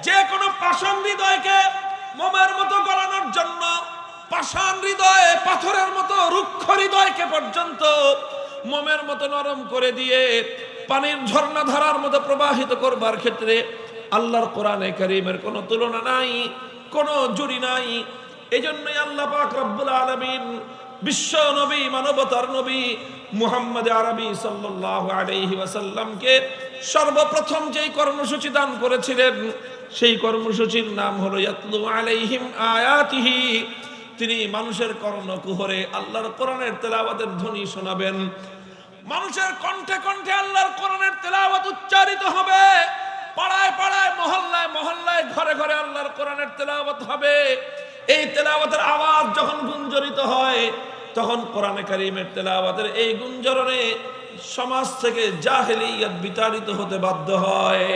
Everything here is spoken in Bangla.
যে কোনো পাষাণ হৃদয়কে মোমের মতো গলানোর জন্য, পাষাণ হৃদয়ে পাথরের মতো রুক্ষ হৃদয়কে পর্যন্ত মোমের মতো নরম করে দিয়ে পানির ঝর্ণা ধারার মতো প্রবাহিত করবার ক্ষেত্রে আল্লাহর কোরআনে কারীমের কোনো তুলনা নাই, কোনো জুড়ি নাই। এজন্যই আল্লাহ পাক রব্বুল আলামিন বিশ্ব নবী, মানবতার নবী মুহাম্মদ আরবি সাল্লাল্লাহু আলাইহি ওয়াসাল্লামকে সর্বপ্রথম যেই কর্মসূচি দান করেছিলেন, সেই কর্মসূচির নাম হলো ইয়াতলু আলাইহিম আয়াতিহি। তিনি মানুষের কর্ণকুহরে আল্লাহর কোরআনের তেলাওয়াতের ধ্বনি শোনাবেন। মানুষের কণ্ঠে কণ্ঠে আল্লাহর কোরআনের তেলাওয়াত উচ্চারিত হবে। পাড়ায় পাড়ায়, মহল্লায় মহল্লায়, ঘরে ঘরে আল্লাহর কোরআনের তেলাওয়াত হবে। এই তেলাওয়াতের আওয়াজ যখন গুঞ্জরিত হয়, তখন কোরআনে কারীমের তেলাওয়াতের এই গুঞ্জরণে সমাজ থেকে জাহেলিয়ত বিতাড়িত হতে বাধ্য হয়।